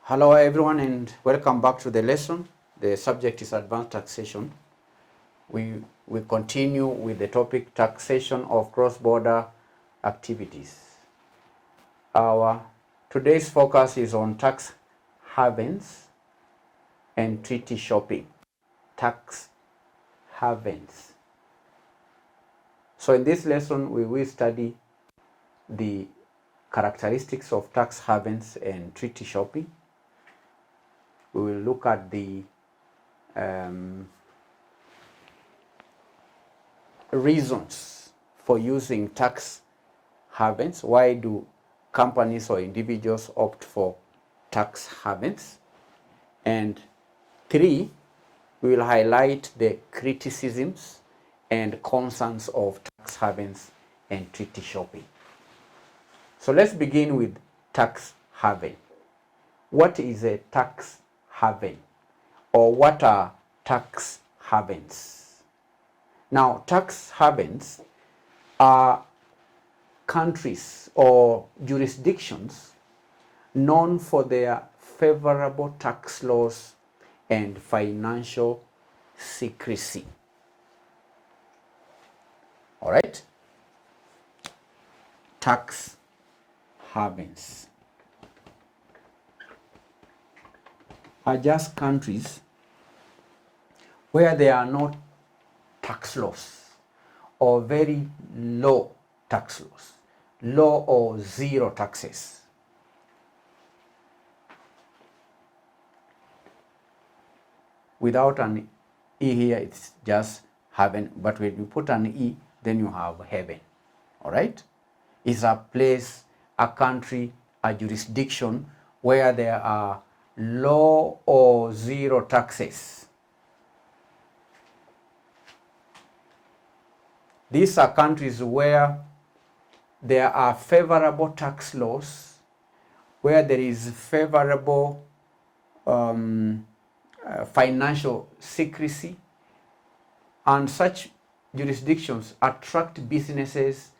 Hello everyone and welcome back to the lesson. The subject is advanced taxation. We continue with the topic taxation of cross-border activities. Our today's focus is on tax havens and treaty shopping. Tax havens. So in this lesson we will study the characteristics of tax havens and treaty shopping. We will look at the reasons for using tax havens. Why do companies or individuals opt for tax havens? And 3, we will highlight the criticisms and concerns of tax havens and treaty shopping. So let's begin with tax haven. What is a tax haven, or what are tax havens? Now, tax havens are countries or jurisdictions known for their favorable tax laws and financial secrecy. All right? Tax havens are just countries where there are no tax laws or very low tax laws, low or zero taxes. Without an E here, it's just haven, but when you put an E, then you have heaven. All right? It's a place, a country, a jurisdiction where there are low or zero taxes. These are countries where there are favorable tax laws, where there is favorable financial secrecy, and such jurisdictions attract businesses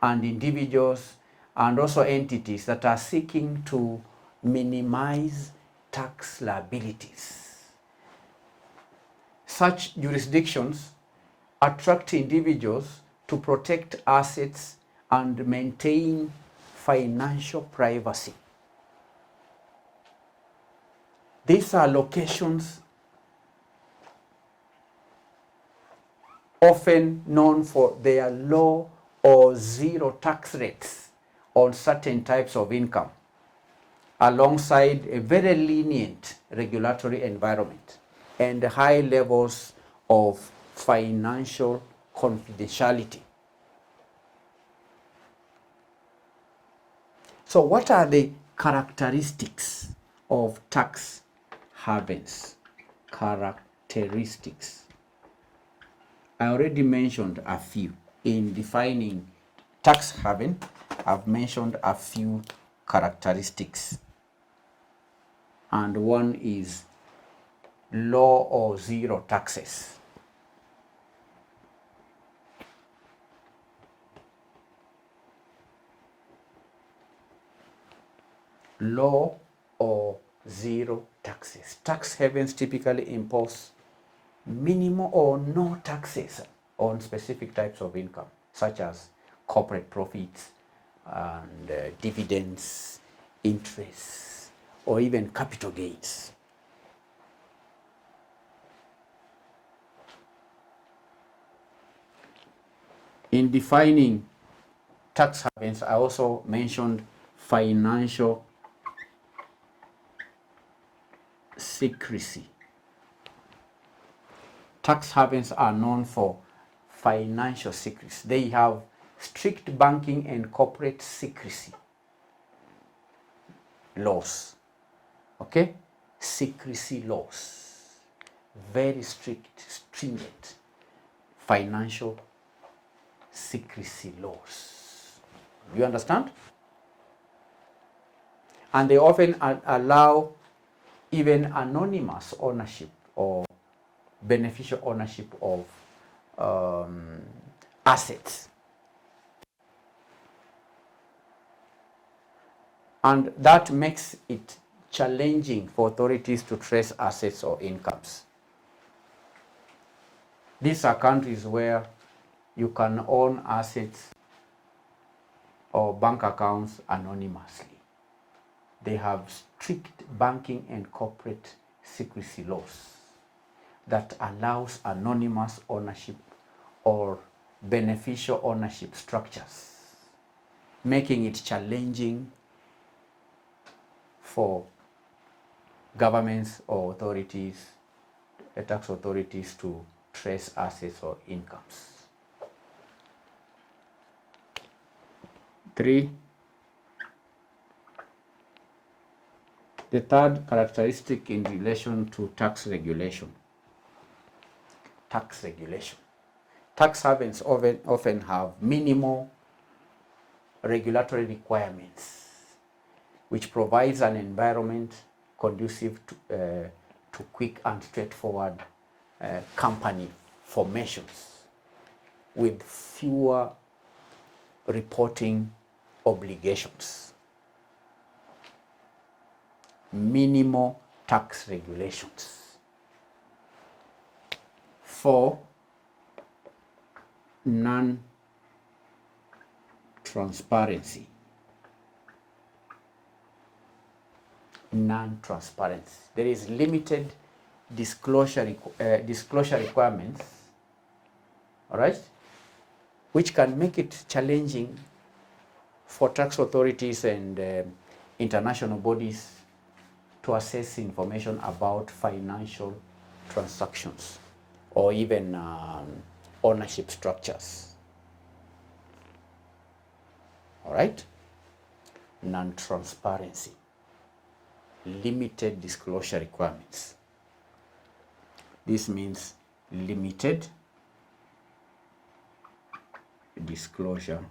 and individuals and also entities that are seeking to minimize tax liabilities. Such jurisdictions attract individuals to protect assets and maintain financial privacy. These are locations often known for their low or zero tax rates on certain types of income, alongside a very lenient regulatory environment and high levels of financial confidentiality. So what are the characteristics of tax havens? Characteristics. I already mentioned a few. In defining tax haven, I've mentioned a few characteristics. And one is low or zero taxes. Low or zero taxes. Tax havens typically impose minimal or no taxes on specific types of income, such as corporate profits and dividends, interests, or even capital gains. In defining tax havens, I also mentioned financial secrecy. Tax havens are known for financial secrecy. They have strict banking and corporate secrecy laws. Okay? Secrecy laws. Very strict, stringent financial secrecy laws. You understand? And they often allow even anonymous ownership or beneficial ownership of assets. And that makes it challenging for authorities to trace assets or incomes. These are countries where you can own assets or bank accounts anonymously. They have strict banking and corporate secrecy laws that allows anonymous ownership or beneficial ownership structures, making it challenging for governments or authorities, tax authorities, to trace assets or incomes. 3, the third characteristic in relation to tax regulation. Tax regulation. Tax havens often have minimal regulatory requirements, which provides an environment conducive to quick and straightforward company formations with fewer reporting obligations. Minimal tax regulations. 4, non-transparency. Non-transparency. There is limited disclosure requirements, all right, which can make it challenging for tax authorities and international bodies to assess information about financial transactions or even ownership structures. All right? Non-transparency. Limited disclosure requirements. This means limited disclosure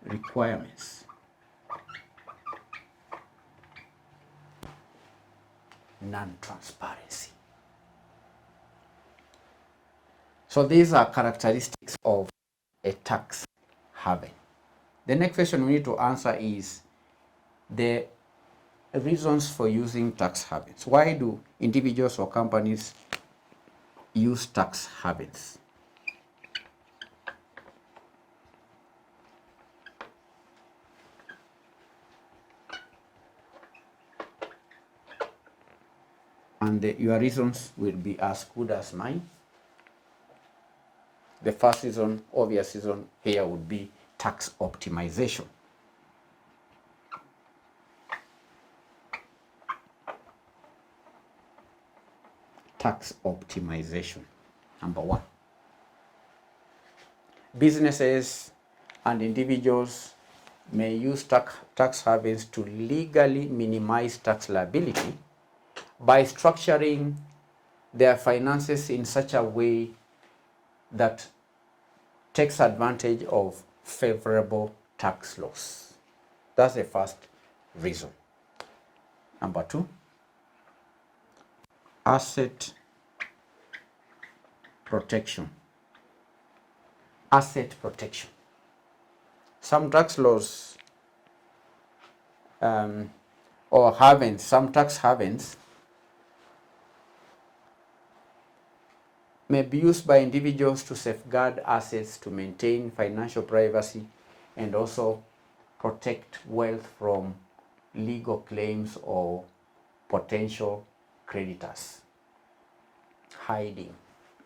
requirements. Non-transparency. So these are characteristics of a tax haven. The next question we need to answer is the reasons for using tax havens. Why do individuals or companies use tax havens? And your reasons will be as good as mine. The first reason, obvious reason here, would be tax optimization. Tax optimization, number one. Businesses and individuals may use tax havens to legally minimize tax liability by structuring their finances in such a way that takes advantage of favorable tax laws. That's the first reason. Number two, asset protection. Asset protection. Some tax laws or havens, some tax havens may be used by individuals to safeguard assets, to maintain financial privacy, and also protect wealth from legal claims or potential creditors. Hiding.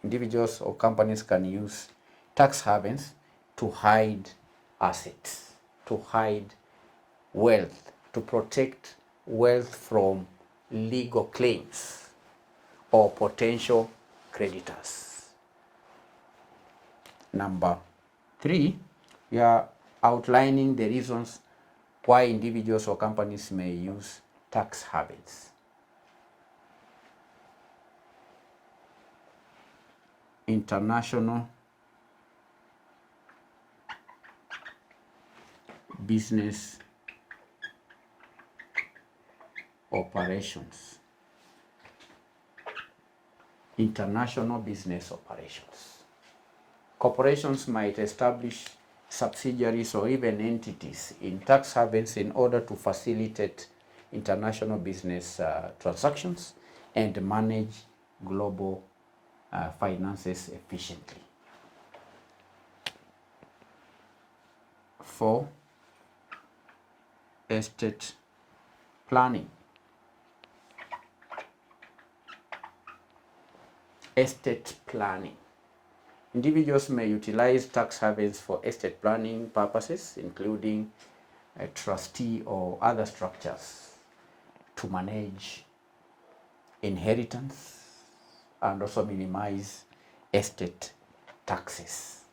Individuals or companies can use tax havens to hide assets, to hide wealth, to protect wealth from legal claims or potential creditors. Number three, we are outlining the reasons why individuals or companies may use tax havens. International business operations. International business operations. Corporations might establish subsidiaries or even entities in tax havens in order to facilitate international business transactions and manage global finances efficiently. 4. Estate planning. Estate planning. Individuals may utilize tax havens for estate planning purposes, including a trustee or other structures to manage inheritance and also minimize estate taxes.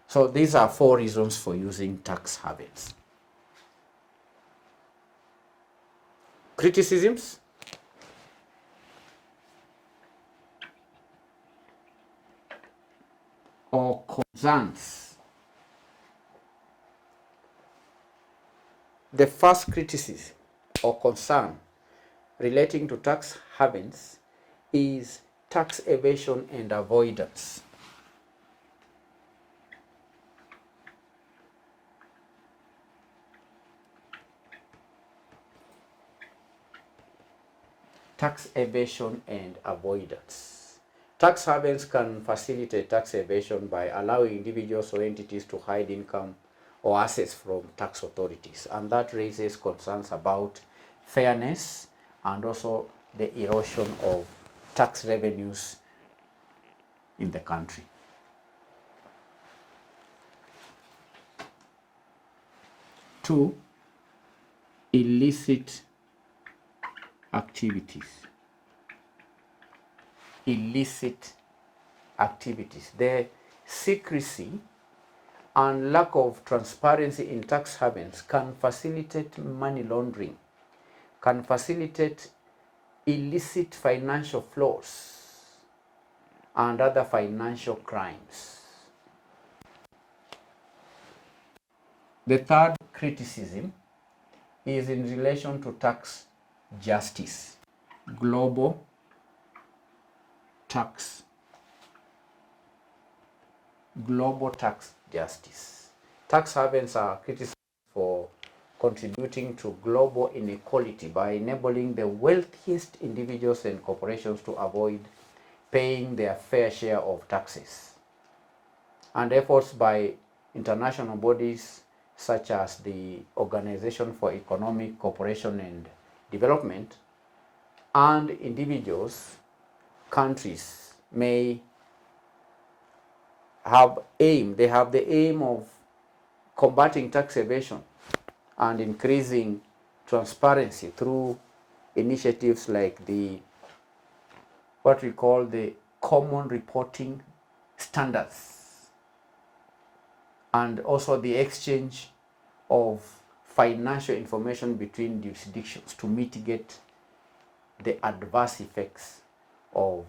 So these are 4 reasons for using tax havens. Criticisms. Or concerns. The first criticism or concern relating to tax havens is tax evasion and avoidance. Tax evasion and avoidance. Tax havens can facilitate tax evasion by allowing individuals or entities to hide income or assets from tax authorities, and that raises concerns about fairness and also the erosion of tax revenues in the country. 2. Illicit activities. Illicit activities. The secrecy and lack of transparency in tax havens can facilitate money laundering, can facilitate illicit financial flows and other financial crimes. The third criticism is in relation to tax justice. Global tax justice. Tax havens are criticized for contributing to global inequality by enabling the wealthiest individuals and corporations to avoid paying their fair share of taxes. And efforts by international bodies such as the Organization for Economic Cooperation and Development and individuals, countries may have the aim of combating tax evasion and increasing transparency through initiatives like what we call the common reporting standards and also the exchange of financial information between jurisdictions to mitigate the adverse effects of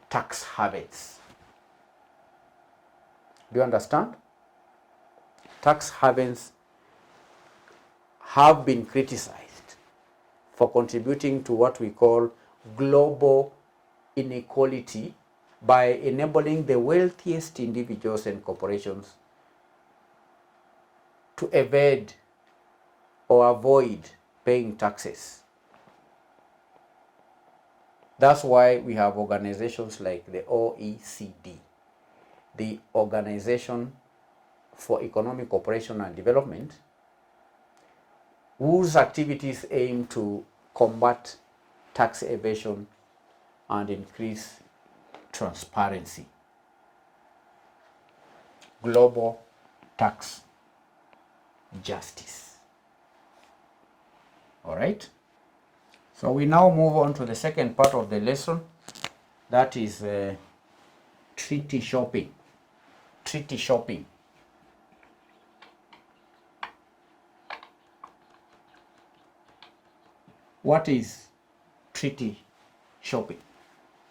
tax havens. Do you understand? Tax havens have been criticized for contributing to what we call global inequality by enabling the wealthiest individuals and corporations to evade or avoid paying taxes. That's why we have organizations like the OECD, the Organization for Economic Cooperation and Development, whose activities aim to combat tax evasion and increase transparency. Global tax justice. All right. So we now move on to the second part of the lesson, that is treaty shopping. Treaty shopping. What is treaty shopping?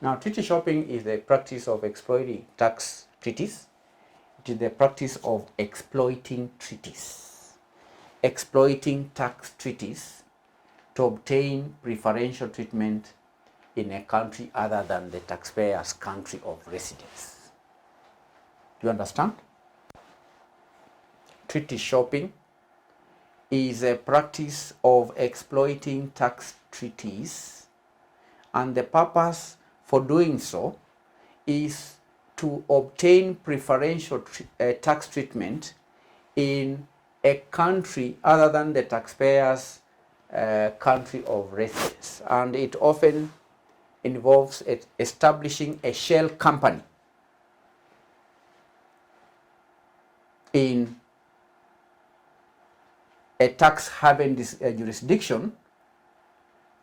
Now, treaty shopping is the practice of exploiting tax treaties. It is the practice of exploiting treaties, exploiting tax treaties to obtain preferential treatment in a country other than the taxpayer's country of residence. Do you understand? Treaty shopping is a practice of exploiting tax treaties, and the purpose for doing so is to obtain preferential tax treatment in a country other than the taxpayer's country of residence. And it often involves establishing a shell company in a tax haven jurisdiction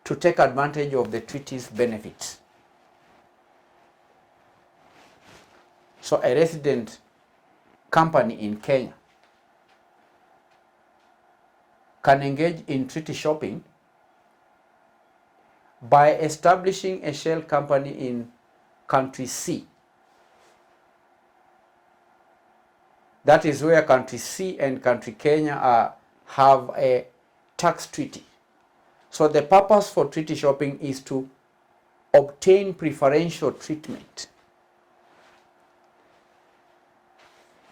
to take advantage of the treaty's benefits. So a resident company in Kenya can engage in treaty shopping by establishing a shell company in country C. That is where country C and country Kenya have a tax treaty. So the purpose for treaty shopping is to obtain preferential treatment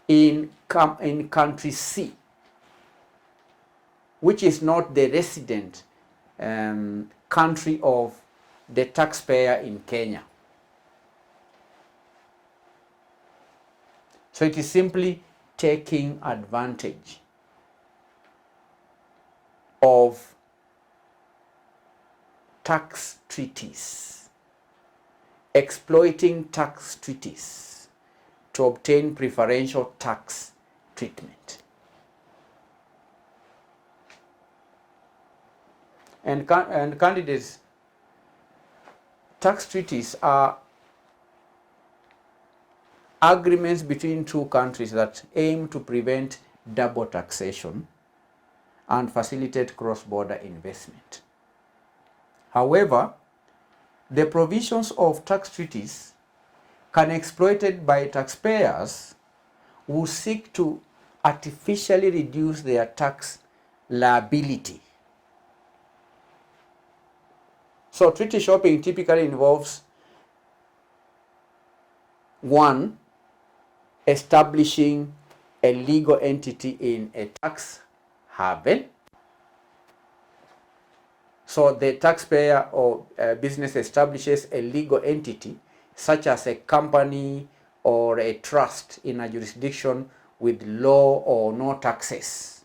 in country C, which is not the resident country of the taxpayer in Kenya. So it is simply taking advantage of tax treaties, exploiting tax treaties to obtain preferential tax treatment. And candidates, tax treaties are agreements between two countries that aim to prevent double taxation and facilitate cross-border investment. However, the provisions of tax treaties can be exploited by taxpayers who seek to artificially reduce their tax liability. So treaty shopping typically involves: 1, establishing a legal entity in a tax haven. So the taxpayer or business establishes a legal entity such as a company or a trust in a jurisdiction with low or no taxes,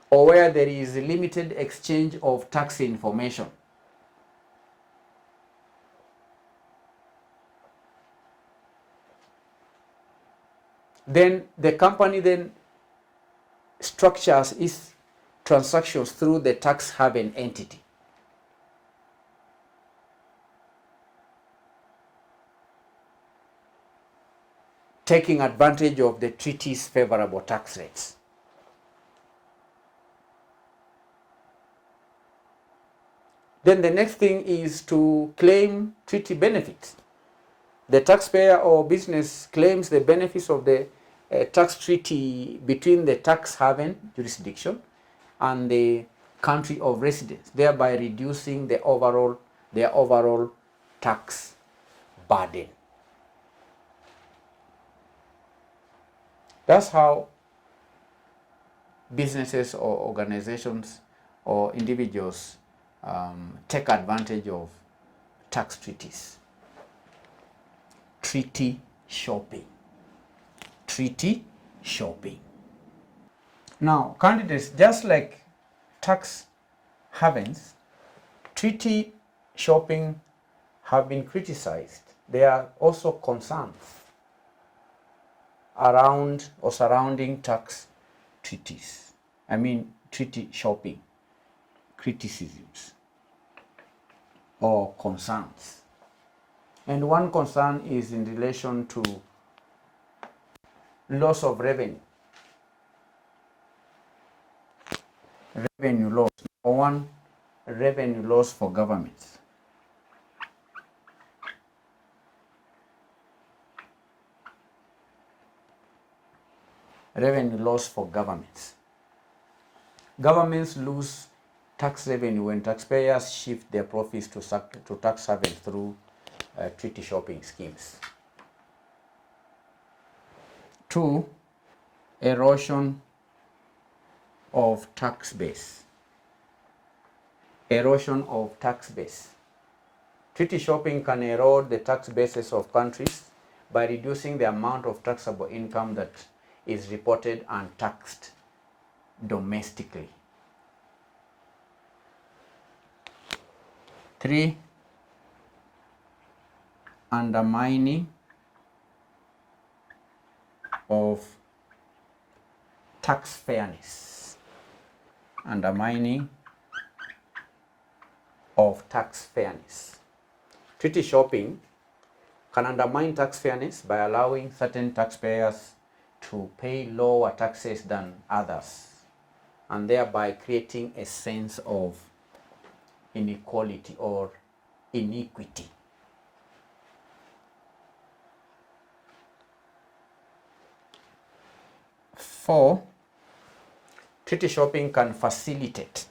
or where there is limited exchange of tax information. Then the company then structures its transactions through the tax haven entity. Taking advantage of the treaty's favorable tax rates. Then the next thing is to claim treaty benefits. The taxpayer or business claims the benefits of the tax treaty between the tax haven jurisdiction and the country of residence, thereby reducing their overall tax burden. That's how businesses or organizations or individuals take advantage of tax treaties. Treaty shopping. Treaty shopping. Now, candidates, just like tax havens, treaty shopping have been criticized. There are also concerns around or surrounding tax treaties. I mean, treaty shopping, criticisms or concerns. And one concern is in relation to loss of revenue. Revenue loss. Number one, revenue loss for governments. Revenue loss for governments. Governments lose tax revenue when taxpayers shift their profits to tax havens through treaty shopping schemes. 2. Erosion of tax base. Erosion of tax base. Treaty shopping can erode the tax bases of countries by reducing the amount of taxable income that is reported and taxed domestically. 3. Undermining of tax fairness. Undermining of tax fairness. Treaty shopping can undermine tax fairness by allowing certain taxpayers to pay lower taxes than others, and thereby creating a sense of inequality or iniquity. 4. Treaty shopping can facilitate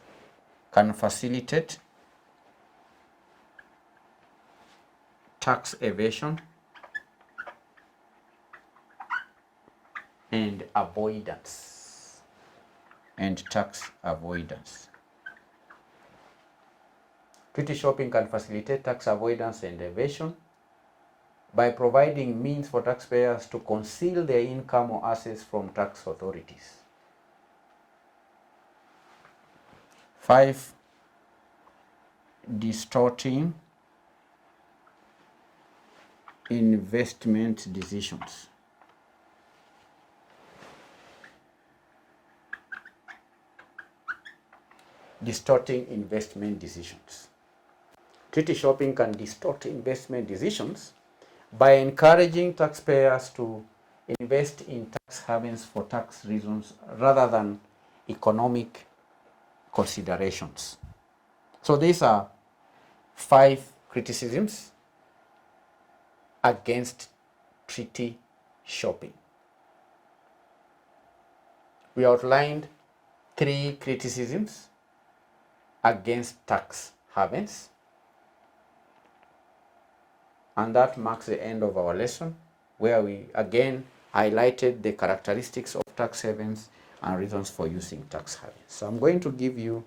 tax evasion and avoidance and tax avoidance. Treaty shopping can facilitate tax avoidance and evasion by providing means for taxpayers to conceal their income or assets from tax authorities. 5. Distorting investment decisions. Distorting investment decisions. Treaty shopping can distort investment decisions by encouraging taxpayers to invest in tax havens for tax reasons rather than economic considerations. So these are 5 criticisms against treaty shopping. We outlined 3 criticisms against tax havens, and that marks the end of our lesson, where we again highlighted the characteristics of tax havens and reasons for using tax havens. So I'm going to give you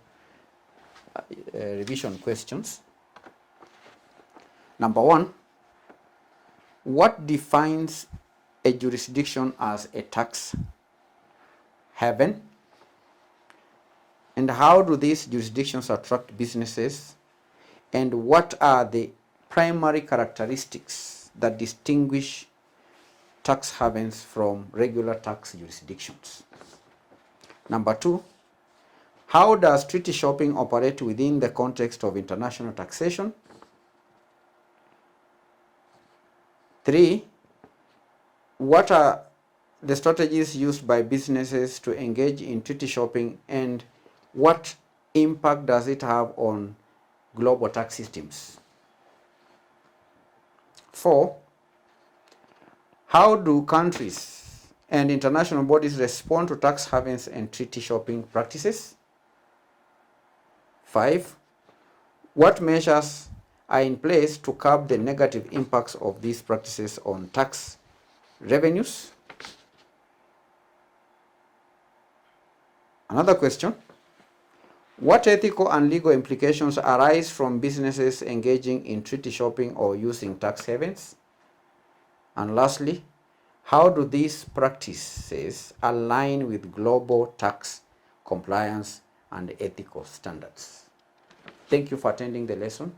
revision questions. Number 1, what defines a jurisdiction as a tax haven? And how do these jurisdictions attract businesses? And what are the primary characteristics that distinguish tax havens from regular tax jurisdictions? Number 2, how does treaty shopping operate within the context of international taxation? 3, what are the strategies used by businesses to engage in treaty shopping, and what impact does it have on global tax systems? 4, how do countries and international bodies respond to tax havens and treaty shopping practices? 5, what measures are in place to curb the negative impacts of these practices on tax revenues? Another question, what ethical and legal implications arise from businesses engaging in treaty shopping or using tax havens? And lastly, how do these practices align with global tax compliance and ethical standards? Thank you for attending the lesson.